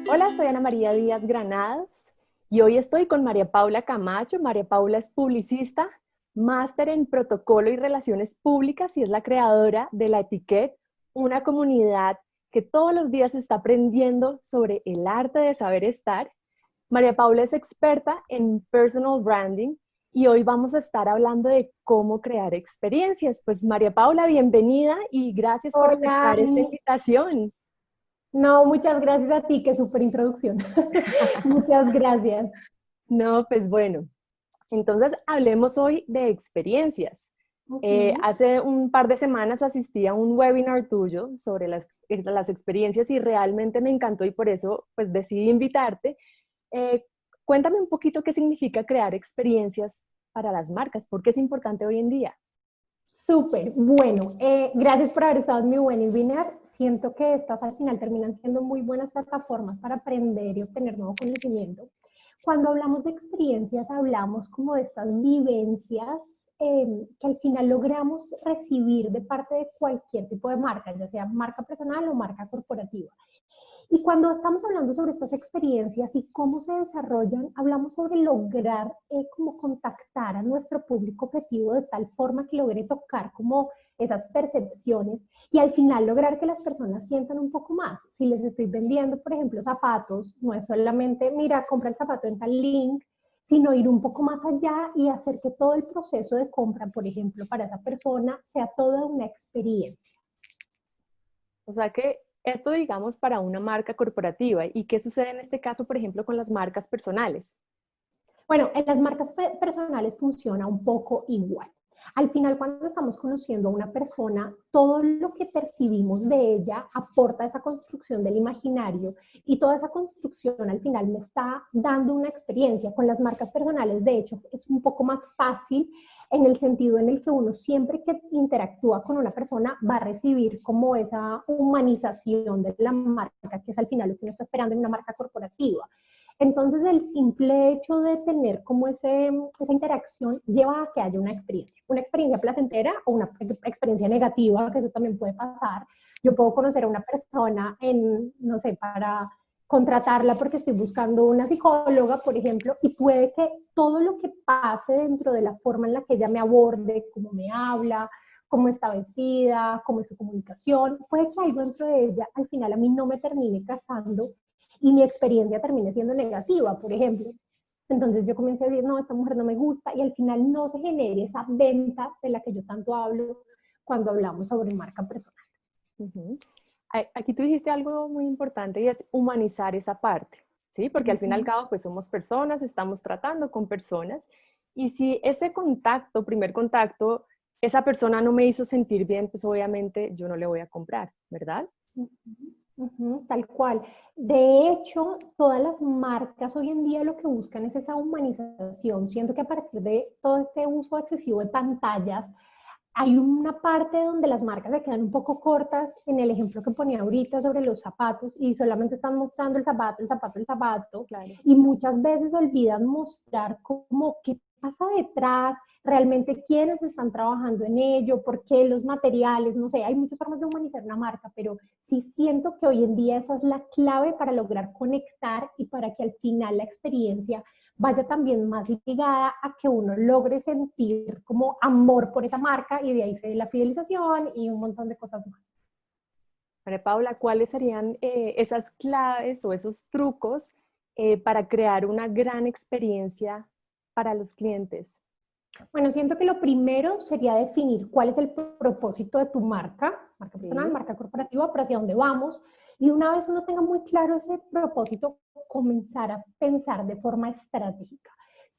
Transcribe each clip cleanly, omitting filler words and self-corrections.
Hola, soy Ana María Díaz Granados y hoy estoy con María Paula Camacho. María Paula es publicista, máster en protocolo y relaciones públicas y es la creadora de La Etiquette, una comunidad que todos los días está aprendiendo sobre el arte de saber estar. María Paula es experta en personal branding y hoy vamos a estar hablando de cómo crear experiencias. Pues María Paula, bienvenida y gracias por Hola, aceptar esta Ani. invitación. No, muchas gracias a ti, qué súper introducción. Muchas gracias. No, pues bueno, entonces hablemos hoy de experiencias. Ujú. Hace un par de semanas asistí a un webinar tuyo sobre las experiencias y realmente me encantó y por eso pues decidí invitarte. Eh, Cuéntame un poquito qué significa crear experiencias para las marcas, por qué es importante hoy en día. Súper, bueno, gracias por haber estado en mi webinar. Siento que estas al final terminan siendo muy buenas plataformas para aprender y obtener nuevo conocimiento. Cuando hablamos de experiencias, hablamos como de estas vivencias que al final logramos recibir de parte de cualquier tipo de marca, ya sea marca personal o marca corporativa. Y cuando estamos hablando sobre estas experiencias y cómo se desarrollan, hablamos sobre lograr como contactar a nuestro público objetivo de tal forma que logre tocar como esas percepciones y al final lograr que las personas sientan un poco más. Si les estoy vendiendo, por ejemplo, zapatos, no es solamente, mira, compra el zapato en tal link, sino ir un poco más allá y hacer que todo el proceso de compra, por ejemplo, para esa persona sea toda una experiencia. O sea que esto digamos para una marca corporativa y qué sucede en este caso, por ejemplo, con las marcas personales. Bueno, en las marcas personales funciona un poco igual. Al final, cuando estamos conociendo a una persona, todo lo que percibimos de ella aporta esa construcción del imaginario y toda esa construcción al final me está dando una experiencia. Con las marcas personales, de hecho, es un poco más fácil en el sentido en el que uno siempre que interactúa con una persona va a recibir como esa humanización de la marca, que es al final lo que uno está esperando en una marca corporativa. Entonces, el simple hecho de tener como esa interacción lleva a que haya una experiencia placentera o una experiencia negativa, que eso también puede pasar. Yo puedo conocer a una persona en, no sé, para contratarla porque estoy buscando una psicóloga, por ejemplo, y puede que todo lo que pase dentro de la forma en la que ella me aborde, cómo me habla, cómo está vestida, cómo es su comunicación, puede que algo dentro de ella al final a mí no me termine casando y mi experiencia termine siendo negativa, por ejemplo. Entonces yo comencé a decir, no, esta mujer no me gusta y al final no se genere esa venta de la que yo tanto hablo cuando hablamos sobre marca personal. Ujú. Aquí tú dijiste algo muy importante y es humanizar esa parte, ¿sí? Porque al fin y al Uh-huh. cabo, pues somos personas, estamos tratando con personas y si ese contacto, primer contacto, esa persona no me hizo sentir bien, pues obviamente yo no le voy a comprar, ¿verdad? Uh-huh. Uh-huh, tal cual. De hecho, todas las marcas hoy en día lo que buscan es esa humanización. Siento que a partir de todo este uso excesivo de pantallas, hay una parte donde las marcas se quedan un poco cortas en el ejemplo que ponía ahorita sobre los zapatos y solamente están mostrando el zapato, el zapato, el zapato Claro. y muchas veces olvidan mostrar como qué pasa detrás, realmente quiénes están trabajando en ello, por qué los materiales, no sé, hay muchas formas de humanizar una marca, pero sí siento que hoy en día esa es la clave para lograr conectar y para que al final la experiencia vaya también más ligada a que uno logre sentir como amor por esa marca y de ahí se dé la fidelización y un montón de cosas más. María Paula, ¿cuáles serían esas claves o esos trucos para crear una gran experiencia para los clientes? Bueno, siento que lo primero sería definir cuál es el propósito de tu marca, marca personal, Sí. marca corporativa, para hacia dónde vamos. Y una vez uno tenga muy claro ese propósito, comenzar a pensar de forma estratégica.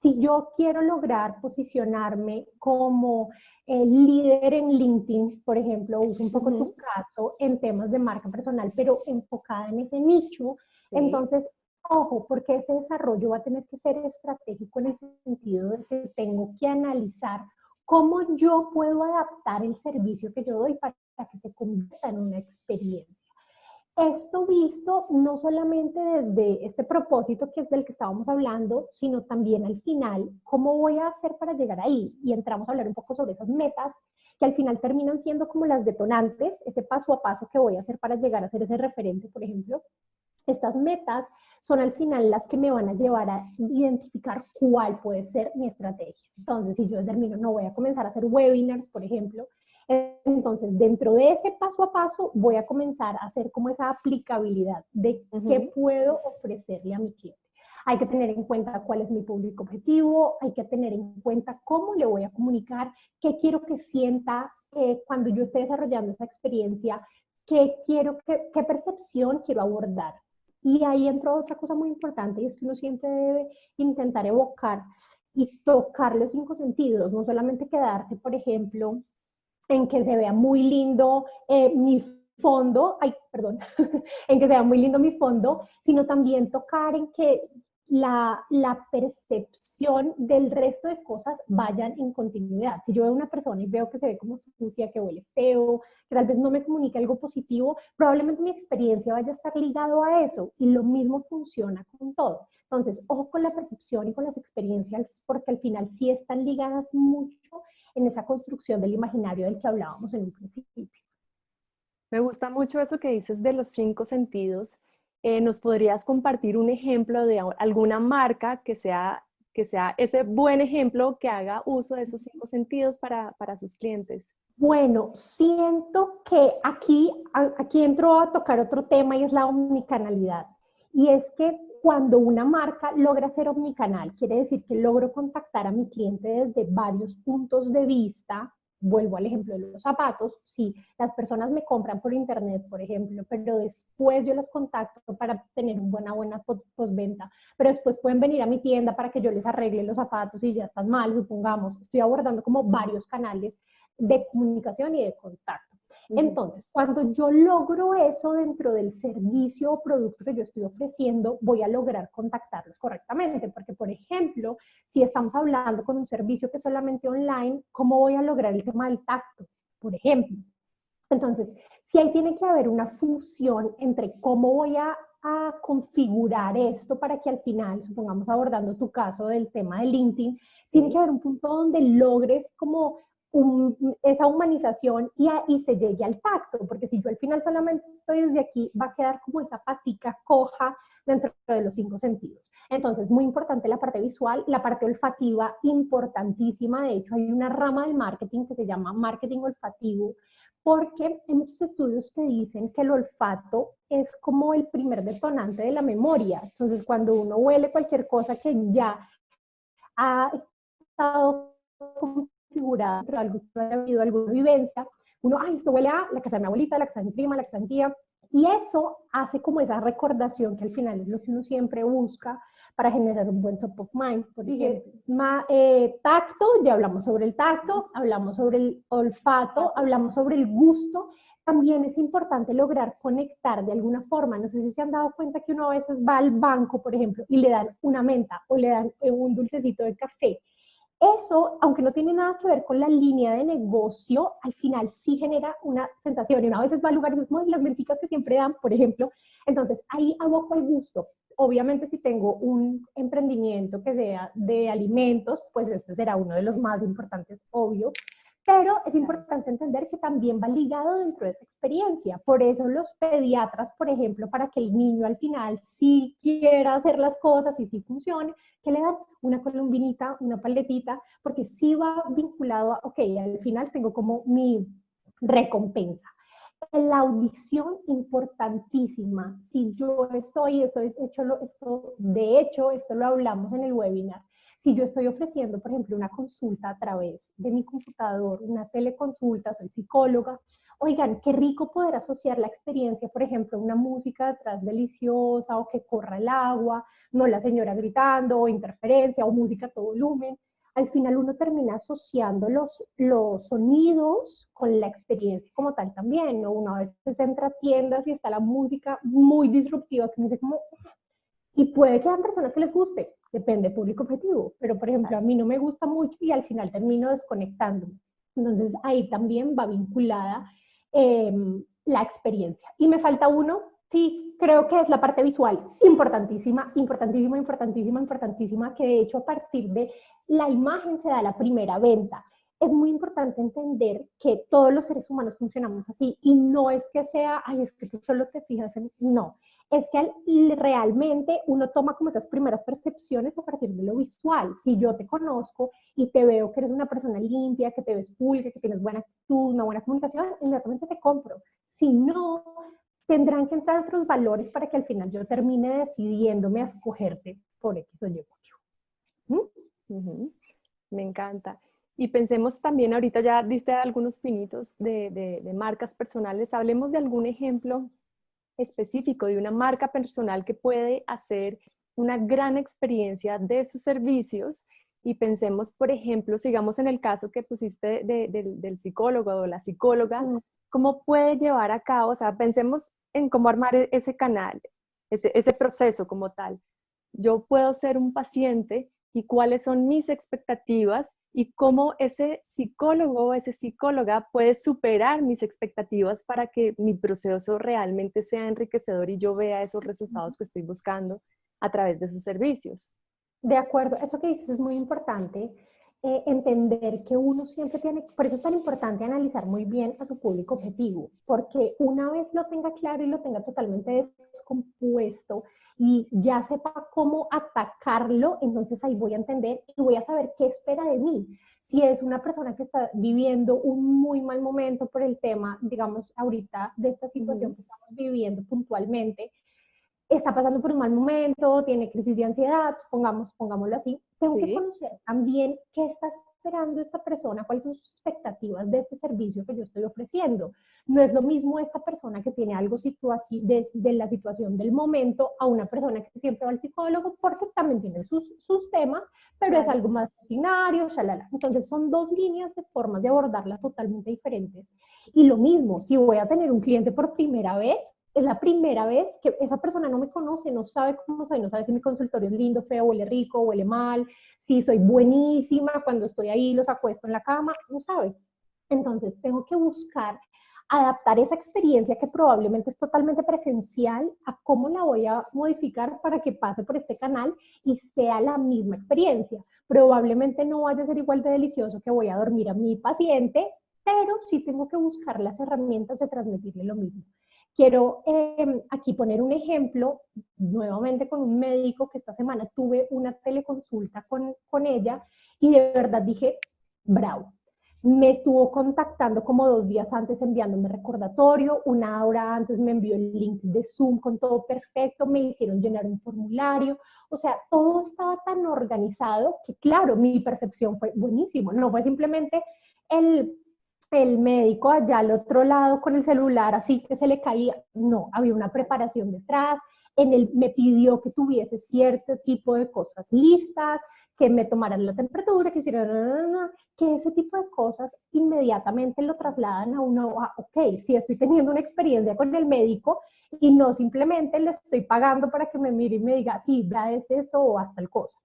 Si yo quiero lograr posicionarme como líder en LinkedIn, por ejemplo, uso un poco tu Ujú. caso en temas de marca personal, pero enfocada en ese nicho, Sí. entonces ojo, porque ese desarrollo va a tener que ser estratégico en el sentido de que tengo que analizar cómo yo puedo adaptar el servicio que yo doy para que se convierta en una experiencia. Esto visto no solamente desde este propósito que es del que estábamos hablando, sino también al final, ¿cómo voy a hacer para llegar ahí? Y entramos a hablar un poco sobre esas metas que al final terminan siendo como las detonantes, ese paso a paso que voy a hacer para llegar a ser ese referente, por ejemplo. Estas metas son al final las que me van a llevar a identificar cuál puede ser mi estrategia. Entonces, si yo determino, no voy a comenzar a hacer webinars, por ejemplo, entonces dentro de ese paso a paso voy a comenzar a hacer como esa aplicabilidad de qué puedo ofrecerle a mi cliente. Hay que tener en cuenta cuál es mi público objetivo, hay que tener en cuenta cómo le voy a comunicar, qué quiero que sienta cuando yo esté desarrollando esa experiencia, qué percepción quiero abordar. Y ahí entra otra cosa muy importante, y es que uno siempre debe intentar evocar y tocar los 5 sentidos, no solamente quedarse, por ejemplo, en que se vea muy lindo mi fondo, ay, perdón, en que se vea muy lindo mi fondo, sino también tocar en que la percepción del resto de cosas vayan en continuidad. Si yo veo una persona y veo que se ve como sucia, que huele feo, que tal vez no me comunica algo positivo, probablemente mi experiencia vaya a estar ligado a eso, y lo mismo funciona con todo. Entonces, ojo con la percepción y con las experiencias, porque al final sí están ligadas mucho en esa construcción del imaginario del que hablábamos en un principio. Me gusta mucho eso que dices de los 5 sentidos. ¿Nos podrías compartir un ejemplo de alguna marca que sea ese buen ejemplo que haga uso de esos 5 sentidos para sus clientes? Bueno, siento que aquí entro a tocar otro tema, y es la omnicanalidad. Y es que cuando una marca logra ser omnicanal, quiere decir que logro contactar a mi cliente desde varios puntos de vista. Vuelvo al ejemplo de los zapatos. Si las personas me compran por internet, por ejemplo, pero después yo las contacto para tener una buena postventa, pero después pueden venir a mi tienda para que yo les arregle los zapatos y ya están mal, supongamos. Estoy abordando como varios canales de comunicación y de contacto. Entonces, cuando yo logro eso dentro del servicio o producto que yo estoy ofreciendo, voy a lograr contactarlos correctamente, porque, por ejemplo, si estamos hablando con un servicio que es solamente online, ¿cómo voy a lograr el tema del tacto, por ejemplo? Entonces, si ahí tiene que haber una fusión entre cómo voy a configurar esto para que al final, supongamos abordando tu caso del tema de LinkedIn, tiene que haber un punto donde logres como esa humanización y se llegue al tacto, porque si yo al final solamente estoy desde aquí, va a quedar como esa patica coja dentro de los 5 sentidos. Entonces, muy importante la parte visual, la parte olfativa, importantísima. De hecho, hay una rama del marketing que se llama marketing olfativo, porque hay muchos estudios que dicen que el olfato es como el primer detonante de la memoria. Entonces, cuando uno huele cualquier cosa que ya ha estado configurada, pero algo ha habido alguna vivencia, uno, ay, esto huele a la casa de mi abuelita, la casa de mi prima, la casa de mi tía, y eso hace como esa recordación que al final es lo que uno siempre busca para generar un buen top of mind. Por ejemplo, tacto, ya hablamos sobre el tacto, hablamos sobre el olfato, hablamos sobre el gusto. También es importante lograr conectar de alguna forma. No sé si se han dado cuenta que uno a veces va al banco, por ejemplo, y le dan una menta o le dan un dulcecito de café. Eso, aunque no tiene nada que ver con la línea de negocio, al final sí genera una sensación. Y una vez va a lugares como las menticas que siempre dan, por ejemplo. Entonces, ahí aboco el gusto. Obviamente, si tengo un emprendimiento que sea de alimentos, pues este será uno de los más importantes, obvio. Pero es importante entender que también va ligado dentro de esa experiencia. Por eso los pediatras, por ejemplo, para que el niño al final sí quiera hacer las cosas y sí funcione, que le dan una colombinita, una paletita, porque sí va vinculado a, ok, al final tengo como mi recompensa. La audición, importantísima. Si yo de hecho, esto lo hablamos en el webinar. Si yo estoy ofreciendo, por ejemplo, una consulta a través de mi computador, una teleconsulta, soy psicóloga, oigan, qué rico poder asociar la experiencia, por ejemplo, una música detrás deliciosa, o que corra el agua, no la señora gritando, o interferencia, o música a todo volumen. Al final uno termina asociando los sonidos con la experiencia como tal también, ¿no? Uno a veces entra a tiendas y está la música muy disruptiva, que uno dice como, y puede que hayan personas que les guste, depende del público objetivo, pero por ejemplo a mí no me gusta mucho y al final termino desconectándome. Entonces ahí también va vinculada la experiencia. Y me falta uno, sí, creo que es la parte visual, importantísima, importantísima, importantísima, importantísima, que de hecho a partir de la imagen se da la primera venta. es muy importante entender que todos los seres humanos funcionamos así y no es que sea, ay, es que tú solo te fijas en, no, es que realmente uno toma como esas primeras percepciones a partir de lo visual. Si yo te conozco y te veo que eres una persona limpia, que te ves pulcra, que tienes buena actitud, una buena comunicación, inmediatamente te compro. Si no, tendrán que entrar otros valores para que al final yo termine decidiéndome a escogerte por X o Y motivo. Me encanta. Y pensemos también, ahorita ya diste algunos pinitos de marcas personales, hablemos de algún ejemplo específico de una marca personal que puede hacer una gran experiencia de sus servicios y pensemos, por ejemplo, sigamos en el caso que pusiste del psicólogo o la psicóloga, cómo puede llevar a cabo, o sea, pensemos en cómo armar ese canal, ese proceso como tal. Yo puedo ser un paciente y cuáles son mis expectativas y cómo ese psicólogo o esa psicóloga puede superar mis expectativas para que mi proceso realmente sea enriquecedor y yo vea esos resultados que estoy buscando a través de sus servicios. De acuerdo, eso que dices es muy importante, entender que uno siempre tiene, por eso es tan importante analizar muy bien a su público objetivo, porque una vez lo tenga claro y lo tenga totalmente descompuesto y ya sepa cómo atacarlo, entonces ahí voy a entender y voy a saber qué espera de mí. Si es una persona que está viviendo un muy mal momento por el tema, digamos, ahorita de esta situación que estamos viviendo puntualmente, está pasando por un mal momento, tiene crisis de ansiedad, pongámoslo así, tengo que conocer también qué está esperando esta persona, cuáles son sus expectativas de este servicio que yo estoy ofreciendo. No es lo mismo esta persona que tiene algo de la situación del momento a una persona que siempre va al psicólogo porque también tiene sus temas, pero es algo más ordinario, shalala. Entonces son dos líneas de formas de abordarla totalmente diferentes. Y lo mismo, si voy a tener un cliente por primera vez, es la primera vez que esa persona no me conoce, no sabe cómo soy, no sabe si mi consultorio es lindo, feo, huele rico, huele mal, si soy buenísima, cuando estoy ahí los acuesto en la cama, no sabe. Entonces tengo que buscar adaptar esa experiencia que probablemente es totalmente presencial a cómo la voy a modificar para que pase por este canal y sea la misma experiencia. Probablemente no vaya a ser igual de delicioso que voy a dormir a mi paciente, pero sí tengo que buscar las herramientas de transmitirle lo mismo. Quiero aquí poner un ejemplo, nuevamente con un médico que esta semana tuve una teleconsulta con ella y de verdad dije, bravo. Me estuvo contactando como 2 días antes enviándome recordatorio, 1 hora antes me envió el link de Zoom con todo perfecto, me hicieron llenar un formulario, o sea, todo estaba tan organizado que claro, mi percepción fue buenísimo, no fue simplemente el médico allá al otro lado con el celular así que se le caía, no, había una preparación detrás, me pidió que tuviese cierto tipo de cosas listas, que me tomaran la temperatura, que hicieran, que ese tipo de cosas inmediatamente lo trasladan a uno, ok, si estoy teniendo una experiencia con el médico y no simplemente le estoy pagando para que me mire y me diga, sí, ya es esto o hasta el cosa.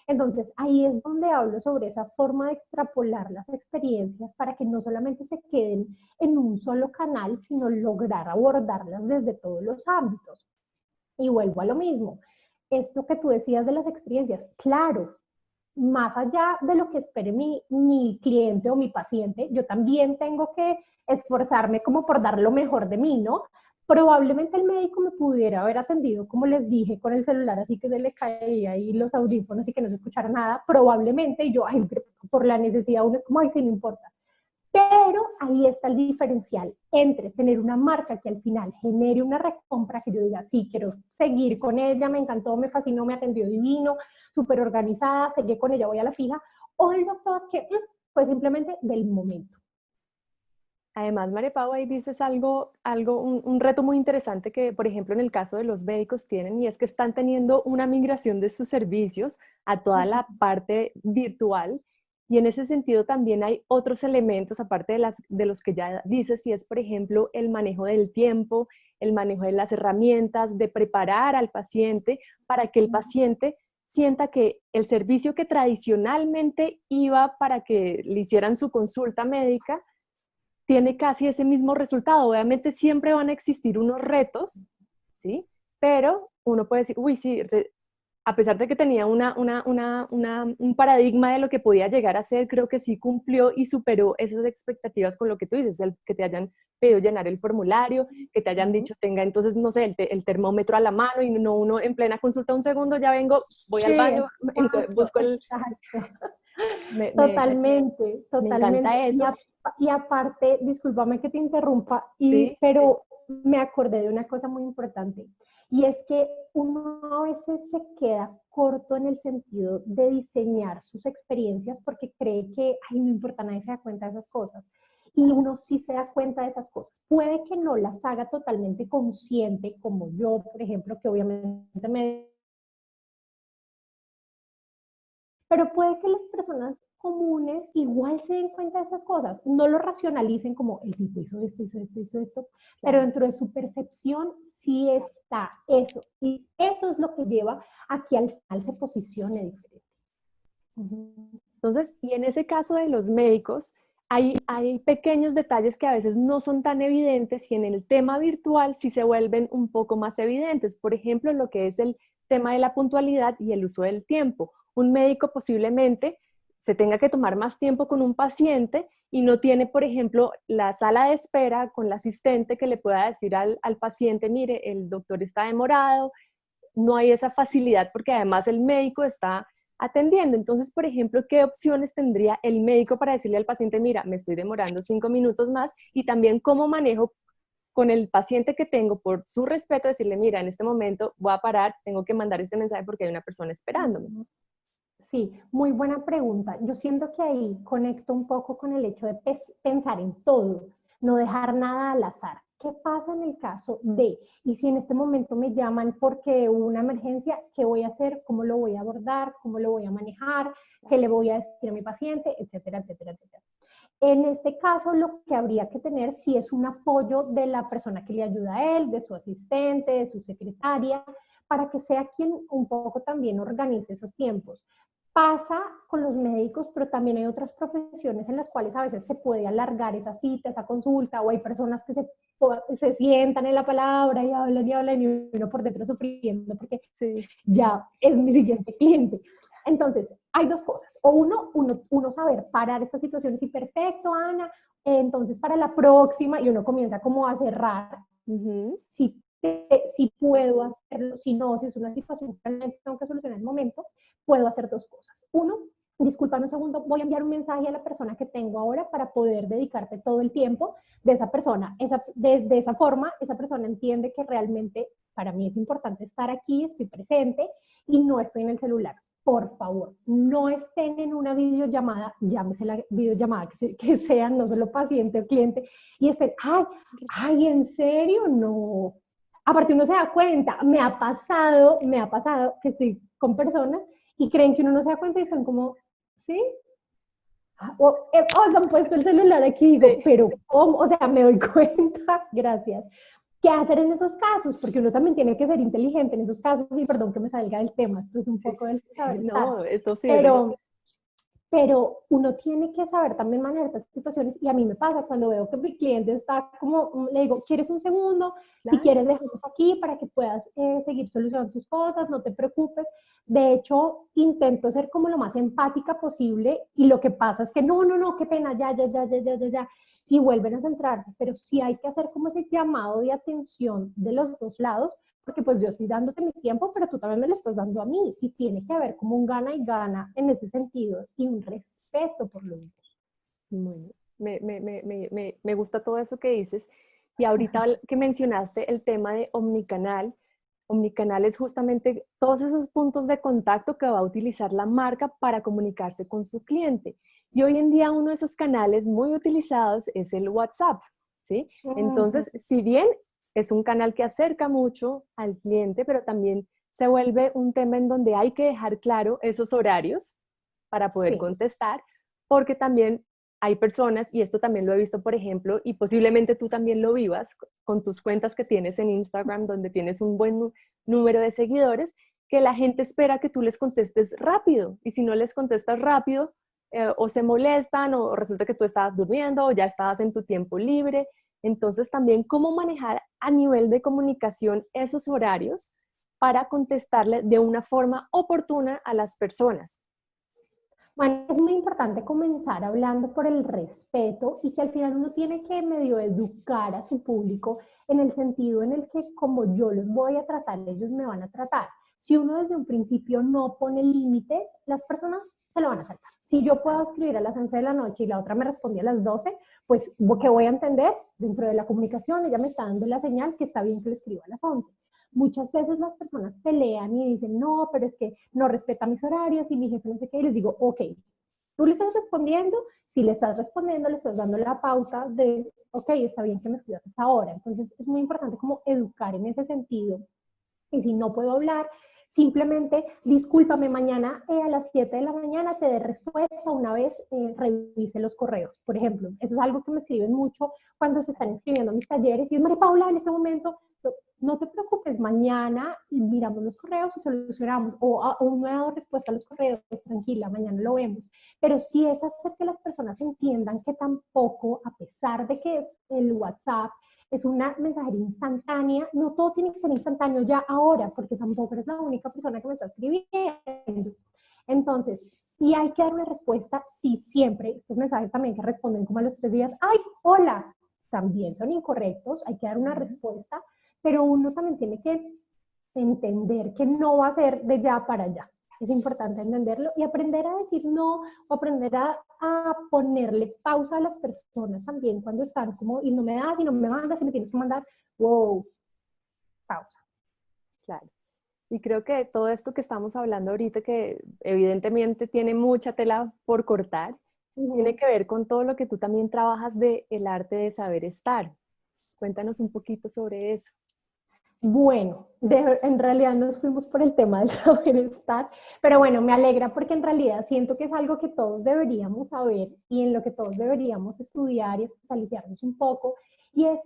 Entonces, ahí es donde hablo sobre esa forma de extrapolar las experiencias para que no solamente se queden en un solo canal, sino lograr abordarlas desde todos los ámbitos. Y vuelvo a lo mismo, esto que tú decías de las experiencias, claro, más allá de lo que espere mi cliente o mi paciente, yo también tengo que esforzarme como por dar lo mejor de mí, ¿no? Probablemente el médico me pudiera haber atendido, como les dije, con el celular así que se le caía ahí los audífonos y que no se escuchara nada, probablemente, y yo, ay, por la necesidad uno es como, ay, sí, no importa. Pero ahí está el diferencial entre tener una marca que al final genere una recompra, que yo diga, sí, quiero seguir con ella, me encantó, me fascinó, me atendió divino, súper organizada, seguí con ella, voy a la fija, o el doctor que fue simplemente del momento. Además, María Pau, ahí dices un reto muy interesante que, por ejemplo, en el caso de los médicos tienen, y es que están teniendo una migración de sus servicios a toda la parte virtual. Y en ese sentido también hay otros elementos, aparte de los que ya dices, y es, por ejemplo, el manejo del tiempo, el manejo de las herramientas, de preparar al paciente para que el paciente sienta que el servicio que tradicionalmente iba para que le hicieran su consulta médica, tiene casi ese mismo resultado. Obviamente siempre van a existir unos retos, ¿sí? Pero uno puede decir, uy, sí, a pesar de que tenía un paradigma de lo que podía llegar a ser, creo que sí cumplió y superó esas expectativas con lo que tú dices, el que te hayan pedido llenar el formulario, que te hayan dicho, tenga entonces, no sé, el termómetro a la mano y no uno en plena consulta, un segundo, ya vengo, voy al Sí, baño, entonces exacto, busco el... exacto. Me, me, Totalmente, me encanta totalmente. eso, Y aparte, discúlpame que te interrumpa, ¿sí? pero me acordé de una cosa muy importante. Y es que uno a veces se queda corto en el sentido de diseñar sus experiencias porque cree que, ay, no importa, nadie se da cuenta de esas cosas. Y uno sí se da cuenta de esas cosas. Puede que no las haga totalmente consciente, como yo, por ejemplo, que obviamente me... Pero puede que las personas comunes igual se den cuenta de esas cosas, no lo racionalicen como el tipo hizo esto, pero Claro. dentro de su percepción sí está eso. Y eso es lo que lleva a que al final se posicione diferente. Entonces, y en ese caso de los médicos, hay pequeños detalles que a veces no son tan evidentes y en el tema virtual sí se vuelven un poco más evidentes. Por ejemplo, lo que es el tema de la puntualidad y el uso del tiempo. Un médico posiblemente se tenga que tomar más tiempo con un paciente y no tiene, por ejemplo, la sala de espera con la asistente que le pueda decir al paciente, mire, el doctor está demorado, no hay esa facilidad porque además el médico está atendiendo. Entonces, por ejemplo, ¿qué opciones tendría el médico para decirle al paciente, mira, me estoy demorando 5 minutos más? Y también cómo manejo con el paciente que tengo, por su respeto, decirle, mira, en este momento voy a parar, tengo que mandar este mensaje porque hay una persona esperándome. Sí, muy buena pregunta. Yo siento que ahí conecto un poco con el hecho de pensar en todo, no dejar nada al azar. ¿Qué pasa en el caso de, y si en este momento me llaman porque hubo una emergencia, qué voy a hacer, cómo lo voy a abordar, cómo lo voy a manejar, qué le voy a decir a mi paciente, etcétera, etcétera, etcétera? En este caso, lo que habría que tener sí es un apoyo de la persona que le ayuda a él, de su asistente, de su secretaria, para que sea quien un poco también organice esos tiempos. Pasa con los médicos, pero también hay otras profesiones en las cuales a veces se puede alargar esa cita, esa consulta, o hay personas que se sientan en la palabra y hablan y uno por dentro sufriendo porque Sí. ya es mi siguiente cliente. Entonces, hay dos cosas. O uno saber parar estas situaciones y perfecto, Ana, entonces para la próxima, y uno comienza como a cerrar, si, si puedo hacerlo, si no, si es una situación que realmente tengo que solucionar en el momento, puedo hacer dos cosas. Uno, disculpame un segundo, voy a enviar un mensaje a la persona que tengo ahora para poder dedicarte todo el tiempo de esa persona. De esa forma, esa persona entiende que realmente para mí es importante estar aquí, estoy presente y no estoy en el celular. Por favor, no estén en una videollamada, llámese la videollamada que sean, no solo paciente o cliente, y estén, ay, ¿en serio? No. Aparte uno se da cuenta, me ha pasado que estoy con personas y creen que uno no se da cuenta y están como, ¿sí? Se han puesto el celular aquí y digo, Sí. pero ¿cómo? O sea, me doy cuenta, gracias. ¿Qué hacer en esos casos? Porque uno también tiene que ser inteligente en esos casos, y perdón que me salga del tema, esto es un Sí, poco sí, del sí. saber estar, No, esto sirve. pero uno tiene que saber también manejar estas situaciones y a mí me pasa cuando veo que mi cliente está como, le digo, ¿quieres un segundo? Si Claro. quieres dejamos aquí para que puedas seguir solucionando tus cosas, no te preocupes. De hecho, intento ser como lo más empática posible y lo que pasa es que no, qué pena, ya, y vuelven a centrarse, pero sí hay que hacer como ese llamado de atención de los dos lados porque pues yo estoy dándote mi tiempo, pero tú también me lo estás dando a mí y tiene que haber como un gana y gana en ese sentido y un respeto por los dos. Bueno, me gusta todo eso que dices. Y ahorita que mencionaste el tema de omnicanal, omnicanal es justamente todos esos puntos de contacto que va a utilizar la marca para comunicarse con su cliente. Y hoy en día uno de esos canales muy utilizados es el WhatsApp, ¿sí? Entonces, si bien es un canal que acerca mucho al cliente, pero también se vuelve un tema en donde hay que dejar claro esos horarios para poder Sí, contestar, porque también hay personas, y esto también lo he visto, por ejemplo, y posiblemente tú también lo vivas con tus cuentas que tienes en Instagram, donde tienes un buen número de seguidores, que la gente espera que tú les contestes rápido, y si no les contestas rápido, o se molestan, o resulta que tú estabas durmiendo, o ya estabas en tu tiempo libre. Entonces también cómo manejar a nivel de comunicación esos horarios para contestarle de una forma oportuna a las personas? Bueno, es muy importante comenzar hablando por el respeto y que al final uno tiene que medio educar a su público en el sentido en el que como yo los voy a tratar, ellos me van a tratar. Si uno desde un principio no pone límites, las personas se lo van a saltar. Si yo puedo escribir a las 11 de la noche y la otra me responde a las 12, pues ¿qué voy a entender? Dentro de la comunicación ella me está dando la señal que está bien que lo escriba a las 11. Muchas veces las personas pelean y dicen, no, pero es que no respeta mis horarios y mi jefe no sé qué, y les digo, ok, tú le estás respondiendo, si le estás respondiendo, le estás dando la pauta de, ok, está bien que me escribas a esa hora. Entonces es muy importante como educar en ese sentido. Y si no puedo hablar, simplemente discúlpame, mañana a las 7 de la mañana te dé respuesta una vez revise los correos. Por ejemplo, eso es algo que me escriben mucho cuando se están inscribiendo a mis talleres y es, María Paula, en este momento no te preocupes, mañana miramos los correos y solucionamos, o aún no he dado respuesta a los correos, pues tranquila, mañana lo vemos. Pero sí es hacer que las personas entiendan que tampoco, a pesar de que es el WhatsApp, es una mensajería instantánea, no todo tiene que ser instantáneo ya ahora, porque tampoco eres la única persona que me está escribiendo. Entonces, si hay que dar una respuesta, sí, siempre, estos mensajes también que responden como a los 3 días, ¡ay, hola! También son incorrectos, hay que dar una respuesta, pero uno también tiene que entender que no va a ser de ya para allá. Es importante entenderlo y aprender a decir no o aprender a ponerle pausa a las personas también cuando están como, y no me das, y no me mandas, y me tienes que mandar, wow, pausa. Claro. Y creo que todo esto que estamos hablando ahorita, que evidentemente tiene mucha tela por cortar, tiene que ver con todo lo que tú también trabajas de el arte de saber estar. Cuéntanos un poquito sobre eso. Bueno, en realidad nos fuimos por el tema del saber estar, pero bueno, me alegra porque en realidad siento que es algo que todos deberíamos saber y en lo que todos deberíamos estudiar y especializarnos un poco, y es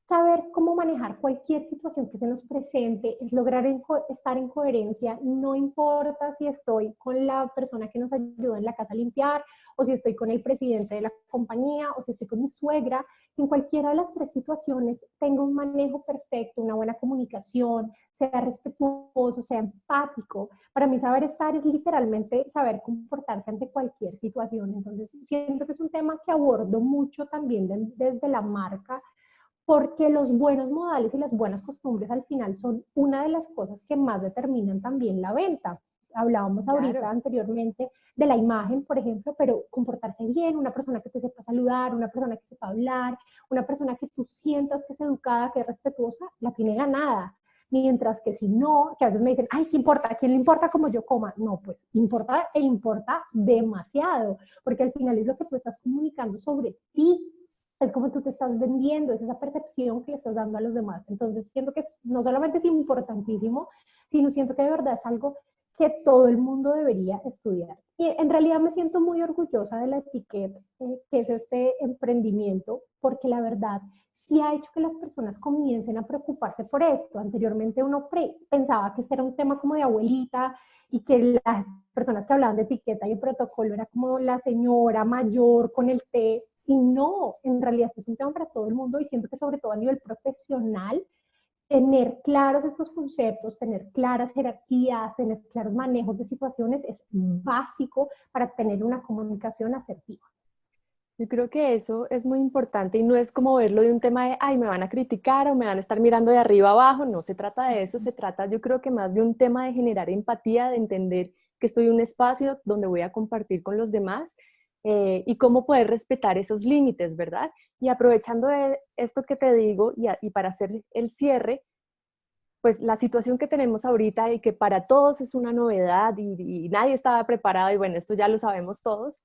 saber cómo manejar cualquier situación que se nos presente, es lograr estar en coherencia, no importa si estoy con la persona que nos ayuda en la casa a limpiar, o si estoy con el presidente de la compañía, o si estoy con mi suegra. En cualquiera de las 3 situaciones tenga un manejo perfecto, una buena comunicación, sea respetuoso, sea empático. Para mí saber estar es literalmente saber comportarse ante cualquier situación. Entonces siento que es un tema que abordo mucho también desde la marca, porque los buenos modales y las buenas costumbres al final son una de las cosas que más determinan también la venta. Hablábamos ahorita anteriormente de la imagen, por ejemplo, pero comportarse bien, una persona que te sepa saludar, una persona que sepa hablar, una persona que tú sientas que es educada, que es respetuosa, la tiene ganada. Mientras que si no, que a veces me dicen, ay, ¿qué importa? ¿A quién le importa cómo yo coma? No, pues importa e importa demasiado, porque al final es lo que tú estás comunicando sobre ti, es como tú te estás vendiendo, es esa percepción que le estás dando a los demás. Entonces siento que no solamente es importantísimo, sino siento que de verdad es algo que todo el mundo debería estudiar. Y en realidad me siento muy orgullosa de la etiqueta, que es este emprendimiento, porque la verdad sí ha hecho que las personas comiencen a preocuparse por esto. Anteriormente uno pensaba que este era un tema como de abuelita y que las personas que hablaban de etiqueta y protocolo era como la señora mayor con el té. Y no, en realidad este es un tema para todo el mundo y siento que sobre todo a nivel profesional, tener claros estos conceptos, tener claras jerarquías, tener claros manejos de situaciones es básico para tener una comunicación asertiva. Yo creo que eso es muy importante y no es como verlo de un tema de, ay, me van a criticar o me van a estar mirando de arriba abajo. No se trata de eso, se trata yo creo que más de un tema de generar empatía, de entender que estoy en un espacio donde voy a compartir con los demás y cómo poder respetar esos límites, ¿verdad? Y aprovechando de esto que te digo y para hacer el cierre, pues la situación que tenemos ahorita y que para todos es una novedad y nadie estaba preparado y bueno, esto ya lo sabemos todos.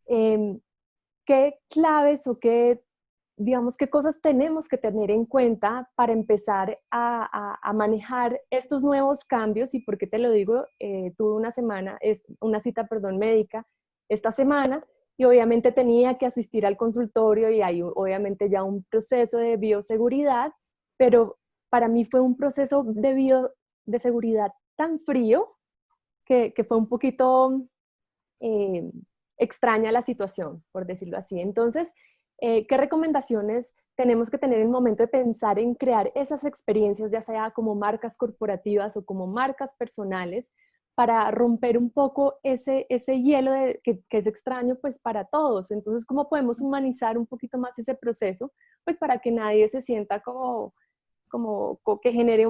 ¿Qué claves o qué, digamos, qué cosas tenemos que tener en cuenta para empezar a manejar estos nuevos cambios? ¿Y por qué te lo digo? Tuve una cita, perdón, médica esta semana y obviamente tenía que asistir al consultorio y hay obviamente ya un proceso de bioseguridad, pero para mí fue un proceso de seguridad tan frío que fue un poquito eh, extraña la situación, por decirlo así. Entonces, ¿qué recomendaciones tenemos que tener el momento de pensar en crear esas experiencias, ya sea como marcas corporativas o como marcas personales, para romper un poco ese hielo que es extraño pues para todos. Entonces, ¿cómo podemos humanizar un poquito más ese proceso? Pues para que nadie se sienta como que genere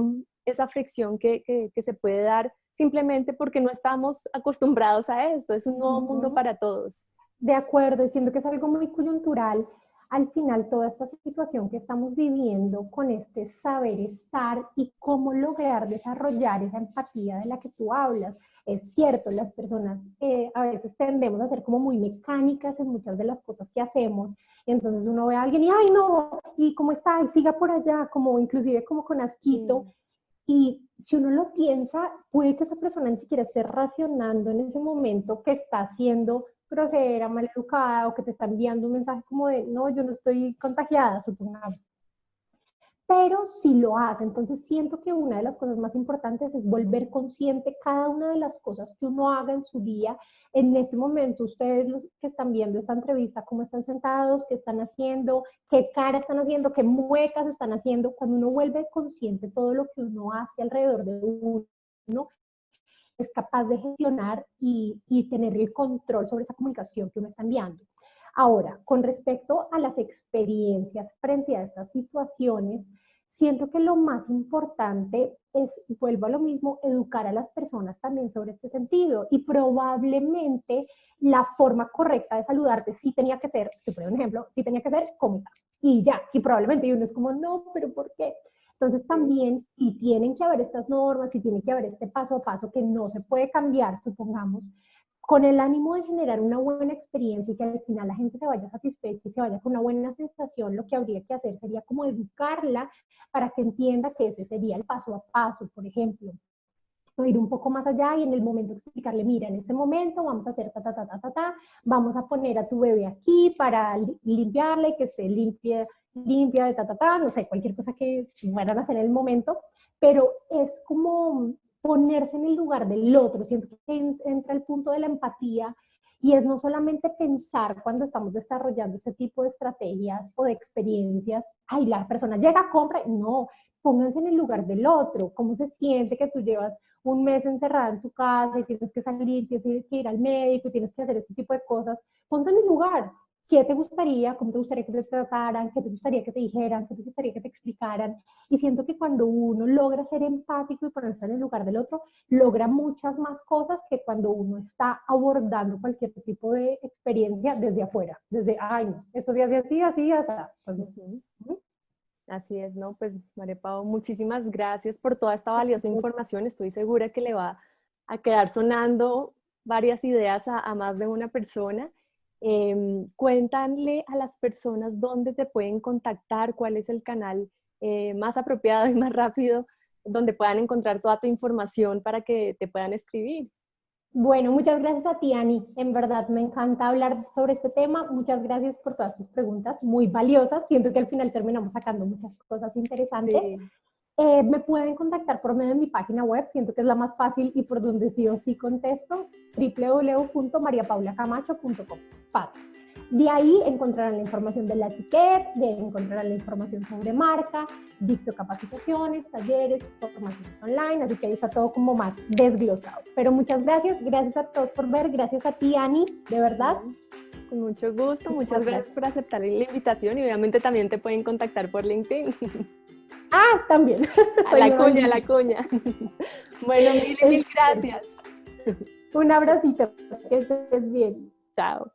esa fricción que se puede dar simplemente porque no estamos acostumbrados a esto. Es un nuevo mundo para todos. De acuerdo, y siento que es algo muy coyuntural. Al final, toda esta situación que estamos viviendo con este saber estar y cómo lograr desarrollar esa empatía de la que tú hablas. Es cierto, las personas a veces tendemos a ser como muy mecánicas en muchas de las cosas que hacemos. Entonces uno ve a alguien y, ay no, ¿y cómo está? Y siga por allá, como inclusive como con asquito. Sí. Y si uno lo piensa, puede que esa persona ni siquiera esté racionando en ese momento que está siendo grosera, maleducada, o que te está enviando un mensaje como de, no, yo no estoy contagiada, supongamos. Pero si lo hace, entonces siento que una de las cosas más importantes es volver consciente cada una de las cosas que uno haga en su día. En este momento, ustedes los que están viendo esta entrevista, cómo están sentados, qué están haciendo, qué cara están haciendo, qué muecas están haciendo. Cuando uno vuelve consciente todo lo que uno hace alrededor de uno, es capaz de gestionar y tener el control sobre esa comunicación que uno está enviando. Ahora, con respecto a las experiencias frente a estas situaciones, siento que lo más importante es, vuelvo a lo mismo, educar a las personas también sobre este sentido, y probablemente la forma correcta de saludarte sí tenía que ser, si por ejemplo, sí tenía que ser, ¿cómo estás? Y ya, y probablemente uno es como, no, pero ¿por qué? Entonces también, si tienen que haber estas normas, si tiene que haber este paso a paso que no se puede cambiar, supongamos, con el ánimo de generar una buena experiencia y que al final la gente se vaya satisfecha y se vaya con una buena sensación, lo que habría que hacer sería como educarla para que entienda que ese sería el paso a paso, por ejemplo. O ir un poco más allá y en el momento explicarle, mira, en este momento vamos a hacer ta, ta, ta, ta, ta, ta, vamos a poner a tu bebé aquí para limpiarle y que esté limpia de ta, ta, ta, no sé, cualquier cosa que vayan a hacer en el momento, pero es como ponerse en el lugar del otro. Siento que entra el punto de la empatía y es no solamente pensar cuando estamos desarrollando este tipo de estrategias o de experiencias, ay, la persona llega, compra, no, pónganse en el lugar del otro, cómo se siente que tú llevas un mes encerrada en tu casa y tienes que salir, tienes que ir al médico, tienes que hacer este tipo de cosas. Ponte en el lugar. ¿Qué te gustaría? ¿Cómo te gustaría que te trataran? ¿Qué te gustaría que te dijeran? ¿Qué te gustaría que te explicaran? Y siento que cuando uno logra ser empático y ponerse en el lugar del otro, logra muchas más cosas que cuando uno está abordando cualquier tipo de experiencia desde afuera. Desde, ay, no, esto se hace así, así, así. Pues no. Así es, ¿no? Pues María Pau, muchísimas gracias por toda esta valiosa información. Estoy segura que le va a quedar sonando varias ideas a más de una persona. Cuéntale a las personas dónde te pueden contactar, cuál es el canal más apropiado y más rápido donde puedan encontrar toda tu información para que te puedan escribir. Bueno, muchas gracias a ti, Ani. En verdad me encanta hablar sobre este tema. Muchas gracias por todas tus preguntas, muy valiosas. Siento que al final terminamos sacando muchas cosas interesantes. Sí. Me pueden contactar por medio de mi página web, siento que es la más fácil y por donde sí o sí contesto, www.mariapaulacamacho.com. Fácil. De ahí encontrarán la información de la etiqueta, encontrarán la información sobre marca, dicto capacitaciones, talleres, formaciones online, así que ahí está todo como más desglosado. Pero muchas gracias a todos por ver, gracias a ti, Ani, de verdad. Con mucho gusto, muchas gracias por aceptar la invitación y obviamente también te pueden contactar por LinkedIn. Ah, también. La cuña. Bueno, mil gracias. Un abracito, que estés bien. Chao.